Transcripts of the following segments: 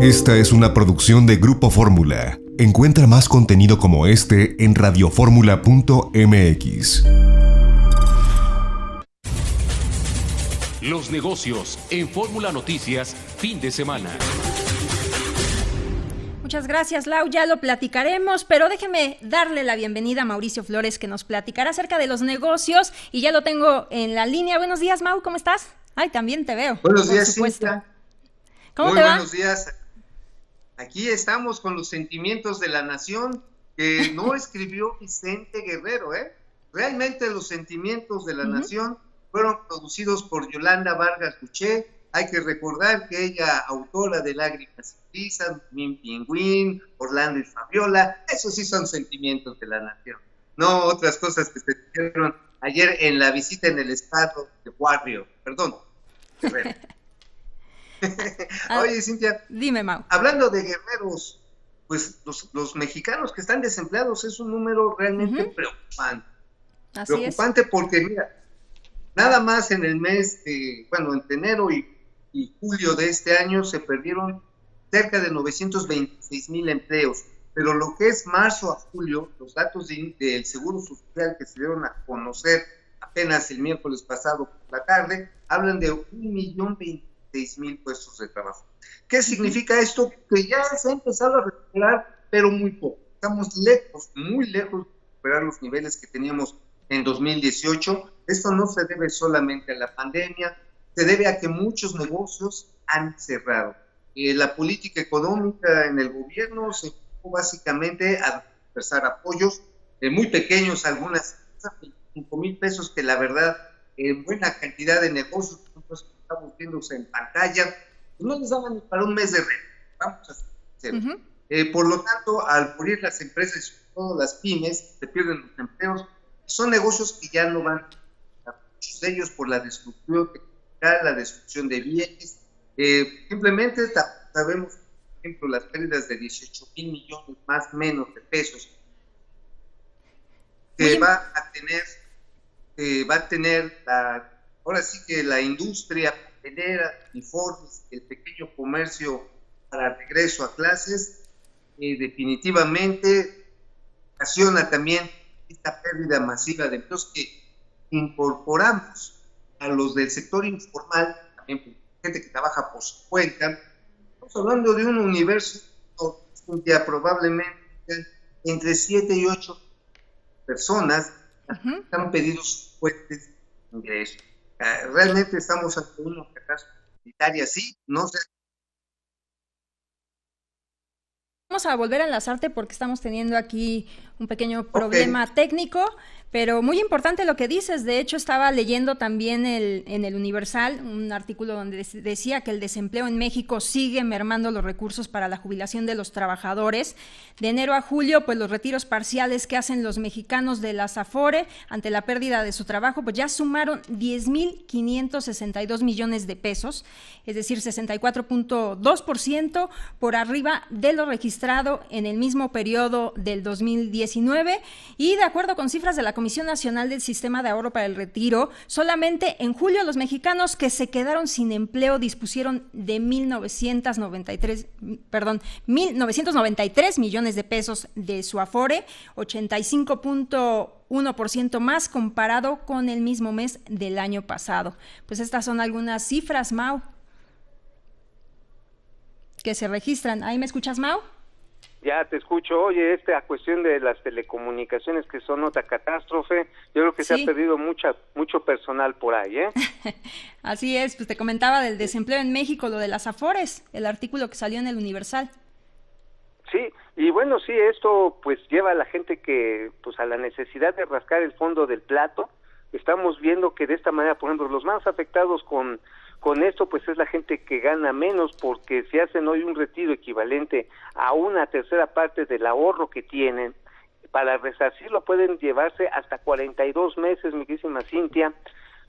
Esta es una producción de Grupo Fórmula. Encuentra más contenido como este en radioformula.mx. Los negocios en Fórmula Noticias, fin de semana. Muchas gracias, Lau, ya lo platicaremos, pero déjeme darle la bienvenida a Mauricio Flores, que nos platicará acerca de los negocios, y ya lo tengo en la línea. Buenos días, Mau, ¿cómo estás? Ay, también te veo. Buenos días, Cintia. ¿Cómo te va? Buenos días. Aquí estamos con los sentimientos de la nación que no escribió Vicente Guerrero, Realmente los sentimientos de la nación fueron producidos por Yolanda Vargas Luché. Hay que recordar que ella, autora de Lágrimas y Risas, Min Pingüín, Orlando y Fabiola, esos sí son sentimientos de la nación, no otras cosas que se dijeron ayer en la visita en el estado de Guerrero. Oye, Cintia, dime, Mau. Hablando de guerreros, pues los mexicanos que están desempleados es un número realmente preocupante. Preocupante porque, mira, nada más en el mes de, entre enero y julio de este año se perdieron cerca de 926,000 empleos, pero lo que es marzo a julio, los datos del Seguro Social que se dieron a conocer apenas el miércoles pasado por la tarde, hablan de 1,026,000 puestos de trabajo. ¿Qué significa esto? Que ya se ha empezado a recuperar, pero muy poco. Estamos lejos, muy lejos de recuperar los niveles que teníamos en 2018. Esto no se debe solamente a la pandemia, se debe a que muchos negocios han cerrado. La política económica en el gobierno se enfocó básicamente a dispersar apoyos muy pequeños, algunas 25,000 pesos, que la verdad, buena cantidad de negocios que estamos viendo en pantalla, no les daban ni para un mes de renta. Vamos a hacer. Por lo tanto, al morir las empresas, sobre todo las pymes, se pierden los empleos. Son negocios que ya no van, muchos de ellos por la destrucción la destrucción de bienes. Simplemente sabemos, por ejemplo, las pérdidas de 18,000 millones más menos de pesos que va a tener ahora sí que la industria papelera, uniformes, el pequeño comercio para regreso a clases. Definitivamente ocasiona también esta pérdida masiva de empleos que incorporamos a los del sector informal, también gente que trabaja por su cuenta. Estamos hablando de un universo que probablemente entre 7 y 8 personas han pedido sus fuentes de ingreso. Realmente estamos ante una catástrofe sanitaria, sí, no sé. Vamos a volver a enlazarte porque estamos teniendo aquí un pequeño problema técnico, pero muy importante lo que dices. De hecho, estaba leyendo también en el Universal un artículo donde decía que el desempleo en México sigue mermando los recursos para la jubilación de los trabajadores. De enero a julio, pues los retiros parciales que hacen los mexicanos de las Afore ante la pérdida de su trabajo, pues ya sumaron 10,562 millones de pesos, es decir, 64.2% por arriba de lo registrado en el mismo periodo del 2019, y de acuerdo con cifras de la Comisión Nacional del Sistema de Ahorro para el Retiro, solamente en julio los mexicanos que se quedaron sin empleo dispusieron de 1,993 millones de pesos de su Afore, 85.1% más comparado con el mismo mes del año pasado. Pues estas son algunas cifras, Mau, que se registran. ¿Ahí me escuchas, Mau? Ya te escucho. Oye, esta cuestión de las telecomunicaciones, que son otra catástrofe, yo creo que se ha perdido mucho personal por ahí, Así es, pues te comentaba del desempleo en México, lo de las Afores, el artículo que salió en el Universal. Sí, y bueno, sí, esto pues lleva a la gente que, pues, a la necesidad de rascar el fondo del plato. Estamos viendo que de esta manera, por ejemplo, los más afectados con esto, pues es la gente que gana menos, porque si hacen hoy un retiro equivalente a una tercera parte del ahorro que tienen, para resarcirlo pueden llevarse hasta 42 meses, mi querísima Cintia,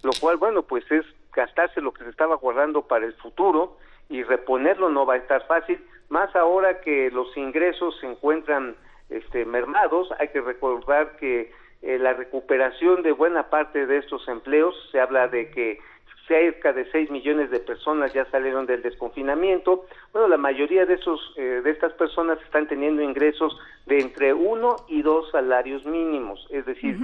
lo cual, bueno, pues es gastarse lo que se estaba guardando para el futuro, y reponerlo no va a estar fácil, más ahora que los ingresos se encuentran mermados. Hay que recordar que la recuperación de buena parte de estos empleos, se habla de que cerca de 6 millones de personas ya salieron del desconfinamiento. Bueno, la mayoría de estas personas están teniendo ingresos de entre 1 y 2 salarios mínimos, es decir,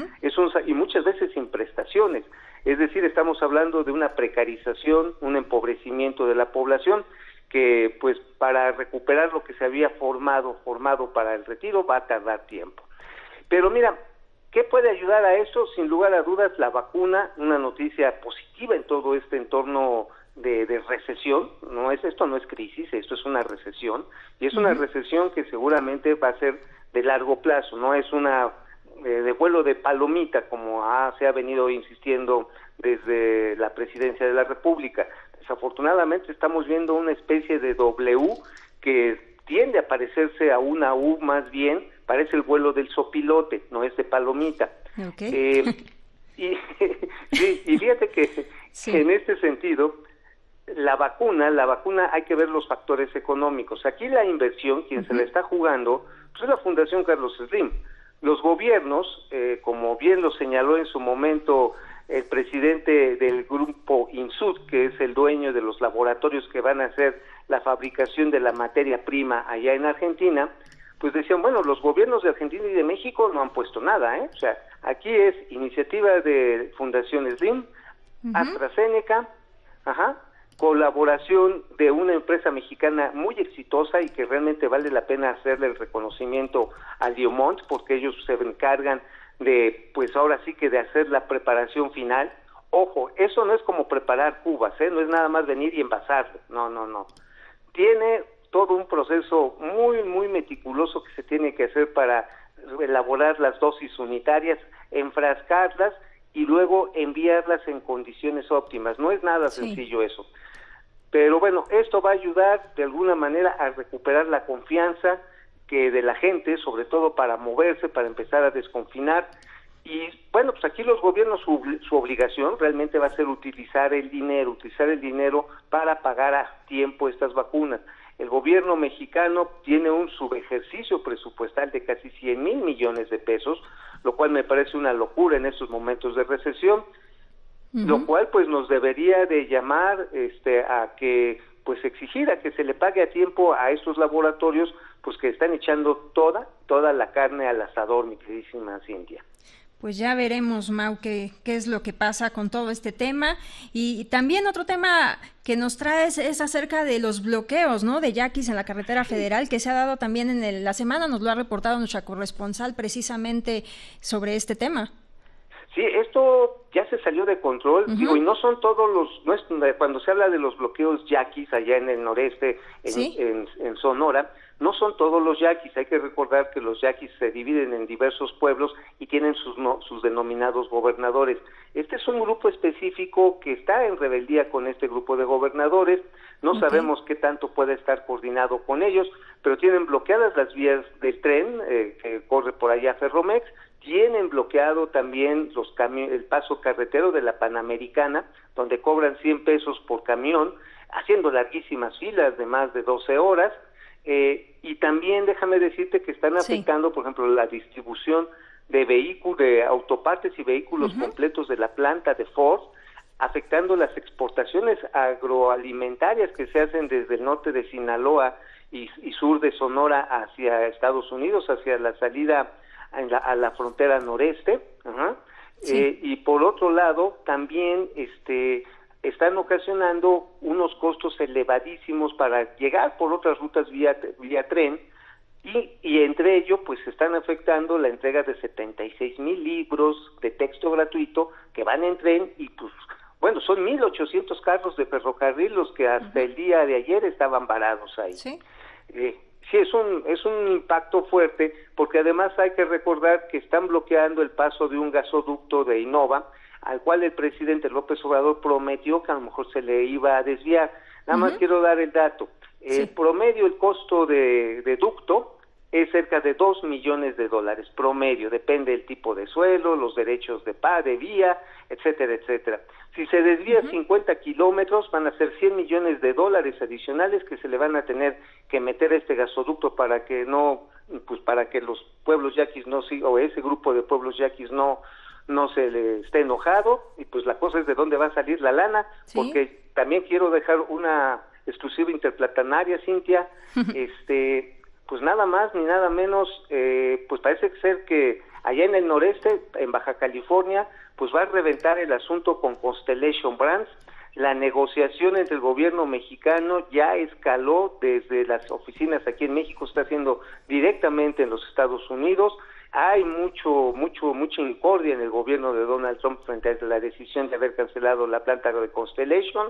y muchas veces sin prestaciones. Es decir, estamos hablando de una precarización, un empobrecimiento de la población, que pues para recuperar lo que se había formado para el retiro va a tardar tiempo. Pero mira, ¿qué puede ayudar a eso? Sin lugar a dudas, la vacuna, una noticia positiva en todo este entorno de recesión. Esto no es crisis, esto es una recesión, y es una recesión que seguramente va a ser de largo plazo, no es una de vuelo de palomita como se ha venido insistiendo desde la presidencia de la República. Desafortunadamente estamos viendo una especie de W que tiende a parecerse a una U más bien, parece el vuelo del sopilote, no es de palomita. Okay. Y fíjate que en este sentido, la vacuna hay que ver los factores económicos. Aquí la inversión, quien se la está jugando, pues es la Fundación Carlos Slim. Los gobiernos, como bien lo señaló en su momento el presidente del grupo Insud, que es el dueño de los laboratorios que van a hacer la fabricación de la materia prima allá en Argentina, pues decían, bueno, los gobiernos de Argentina y de México no han puesto nada, O sea, aquí es iniciativa de Fundación Slim, AstraZeneca, colaboración de una empresa mexicana muy exitosa y que realmente vale la pena hacerle el reconocimiento a Diomont, porque ellos se encargan de, pues ahora sí que de hacer la preparación final. Ojo, eso no es como preparar cubas, no es nada más venir y envasarlo, no. Tiene todo un proceso muy, muy meticuloso que se tiene que hacer para elaborar las dosis unitarias, enfrascarlas y luego enviarlas en condiciones óptimas. No es nada sencillo eso. Pero bueno, esto va a ayudar de alguna manera a recuperar la confianza de la gente, sobre todo para moverse, para empezar a desconfinar. Y bueno, pues aquí los gobiernos, su obligación realmente va a ser utilizar el dinero para pagar a tiempo estas vacunas. El gobierno mexicano tiene un subejercicio presupuestal de casi 100,000 millones de pesos, lo cual me parece una locura en estos momentos de recesión, lo cual pues nos debería de llamar a que pues exigir a que se le pague a tiempo a estos laboratorios, pues que están echando toda la carne al asador, mi queridísima Cintia. Pues ya veremos, Mau, qué es lo que pasa con todo este tema. Y también otro tema que nos traes es acerca de los bloqueos, ¿no?, de yaquis en la carretera federal, que se ha dado también en la semana, nos lo ha reportado nuestra corresponsal precisamente sobre este tema. Sí, esto ya se salió de control, digo, y no son todos cuando se habla de los bloqueos yaquis allá en el noreste, en Sonora, no son todos los yaquis. Hay que recordar que los yaquis se dividen en diversos pueblos y tienen sus denominados gobernadores. Este es un grupo específico que está en rebeldía con este grupo de gobernadores. No sabemos qué tanto puede estar coordinado con ellos, pero tienen bloqueadas las vías del tren que corre por allá Ferromex. Tienen bloqueado también el paso carretero de la Panamericana, donde cobran 100 pesos por camión, haciendo larguísimas filas de más de 12 horas. Y también déjame decirte que están afectando, por ejemplo, la distribución de autopartes y vehículos completos de la planta de Ford, afectando las exportaciones agroalimentarias que se hacen desde el norte de Sinaloa y sur de Sonora hacia Estados Unidos, hacia la salida a la frontera noreste. Y por otro lado también están ocasionando unos costos elevadísimos para llegar por otras rutas vía tren, y entre ello pues están afectando la entrega de 76,000 libros de texto gratuito que van en tren, y pues bueno, son 1,800 carros de ferrocarril los que hasta el día de ayer estaban varados ahí. Sí, es un impacto fuerte, porque además hay que recordar que están bloqueando el paso de un gasoducto de Innova, al cual el presidente López Obrador prometió que a lo mejor se le iba a desviar. Nada más quiero dar el dato. El promedio, el costo de ducto es cerca de $2 millones promedio, depende del tipo de suelo, los derechos de vía, etcétera, etcétera. Si se desvía 50 kilómetros, van a ser $100 millones adicionales que se le van a tener que meter a este gasoducto para que los pueblos yaquis o ese grupo de pueblos yaquis no no se le esté enojado, y pues la cosa es de dónde va a salir la lana, ¿sí? Porque también quiero dejar una exclusiva interplatanaria, Cintia, pues nada más ni nada menos, pues parece ser que allá en el noreste, en Baja California, pues va a reventar el asunto con Constellation Brands. La negociación entre el gobierno mexicano ya escaló desde las oficinas aquí en México, está haciendo directamente en los Estados Unidos. Hay mucha incordia en el gobierno de Donald Trump frente a la decisión de haber cancelado la planta de Constellation,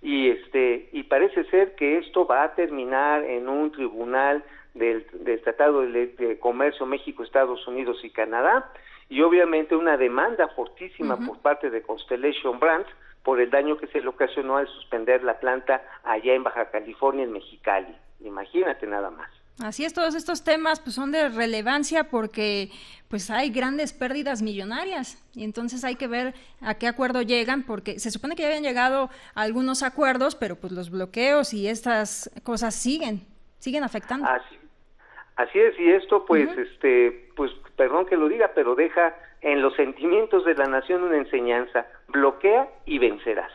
y parece ser que esto va a terminar en un tribunal del Tratado de Comercio México, Estados Unidos y Canadá, y obviamente una demanda fortísima por parte de Constellation Brands por el daño que se le ocasionó al suspender la planta allá en Baja California, en Mexicali. Imagínate nada más. Así es, todos estos temas pues son de relevancia porque pues hay grandes pérdidas millonarias y entonces hay que ver a qué acuerdo llegan, porque se supone que ya habían llegado a algunos acuerdos, pero pues los bloqueos y estas cosas siguen afectando. Así es, y esto pues pues perdón que lo diga, pero deja en los sentimientos de la nación una enseñanza: bloquea y vencerás.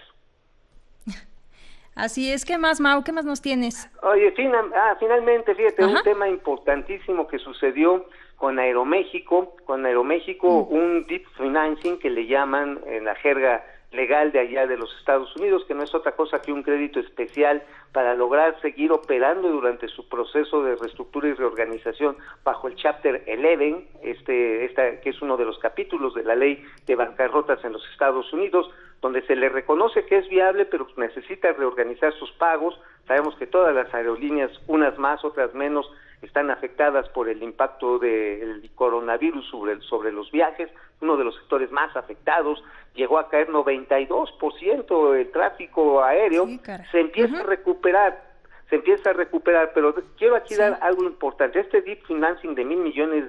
Así es. ¿Qué más, Mau? ¿Qué más nos tienes? Oye, finalmente, fíjate, un tema importantísimo que sucedió con Aeroméxico, un deep financing que le llaman en la jerga legal de allá de los Estados Unidos, que no es otra cosa que un crédito especial para lograr seguir operando durante su proceso de reestructura y reorganización bajo el Chapter 11, que es uno de los capítulos de la ley de bancarrotas en los Estados Unidos, donde se le reconoce que es viable, pero necesita reorganizar sus pagos. Sabemos que todas las aerolíneas, unas más, otras menos, están afectadas por el impacto del coronavirus sobre los viajes, uno de los sectores más afectados. Llegó a caer 92% el tráfico aéreo. Sí, se empieza a recuperar, pero quiero aquí dar algo importante. Este deep financing de $1,000 millones,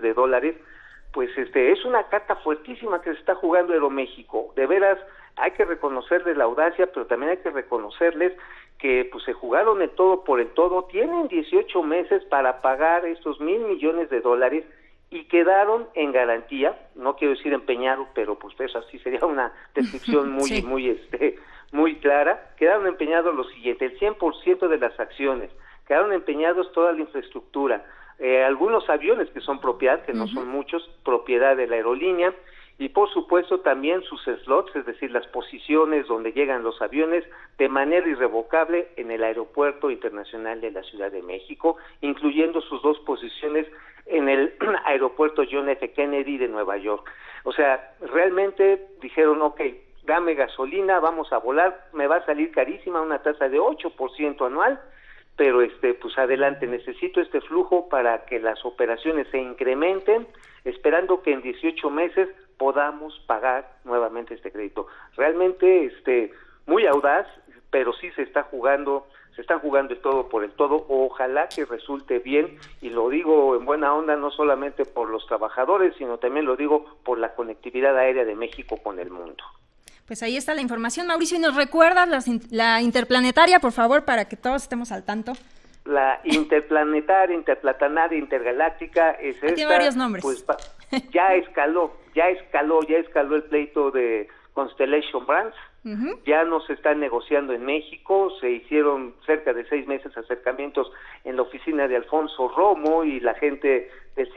pues es una carta fuertísima que se está jugando Aeroméxico. De veras, hay que reconocerles la audacia, pero también hay que reconocerles que pues se jugaron el todo por el todo. Tienen 18 meses para pagar estos $1,000 millones y quedaron en garantía. No quiero decir empeñado, pero pues eso así sería una descripción muy clara. Quedaron empeñados lo siguiente: el 100% de las acciones, quedaron empeñados toda la infraestructura, algunos aviones que son propiedad, que no son muchos, propiedad de la aerolínea, y por supuesto también sus slots, es decir, las posiciones donde llegan los aviones de manera irrevocable en el Aeropuerto Internacional de la Ciudad de México, incluyendo sus 2 posiciones en el Aeropuerto John F. Kennedy de Nueva York. O sea, realmente dijeron: ok, dame gasolina, vamos a volar, me va a salir carísima, una tasa de 8% anual, pero pues adelante, necesito este flujo para que las operaciones se incrementen, esperando que en 18 meses podamos pagar nuevamente este crédito. Realmente muy audaz, pero sí se están jugando el todo por el todo. Ojalá que resulte bien, y lo digo en buena onda, no solamente por los trabajadores, sino también lo digo por la conectividad aérea de México con el mundo. Pues ahí está la información, Mauricio, y nos recuerdas la interplanetaria, por favor, para que todos estemos al tanto. La interplanetaria, interplatanaria, intergaláctica es esta. Tiene varios nombres. Pues ya escaló el pleito de Constellation Brands. Ya no se está negociando en México. Se hicieron cerca de 6 meses acercamientos en la oficina de Alfonso Romo y la gente del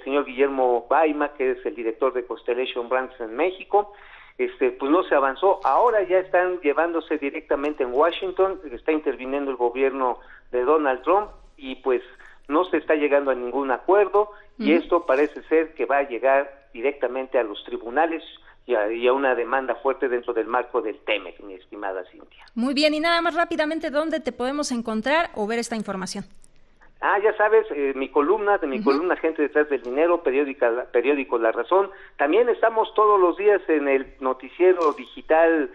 señor Guillermo Baima, que es el director de Constellation Brands en México. Pues no se avanzó. Ahora ya están llevándose directamente en Washington, está interviniendo el gobierno de Donald Trump, y pues no se está llegando a ningún acuerdo, y esto parece ser que va a llegar directamente a los tribunales y a una demanda fuerte dentro del marco del TEMEC, mi estimada Cintia. Muy bien, y nada más rápidamente, ¿dónde te podemos encontrar o ver esta información? Ya sabes, mi columna Gente Detrás del Dinero, periódico La Razón. También estamos todos los días en el noticiero digital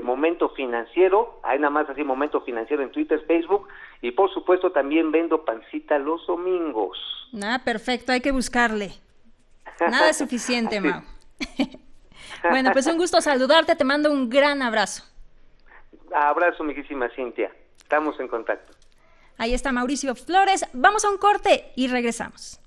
Momento Financiero. Hay nada más así, Momento Financiero en Twitter, Facebook, y por supuesto también vendo pancita los domingos. Perfecto, hay que buscarle. Nada es suficiente, Mau. Bueno, pues un gusto saludarte, te mando un gran abrazo. Abrazo, mi querísima Cintia. Estamos en contacto. Ahí está Mauricio Flores. Vamos a un corte y regresamos.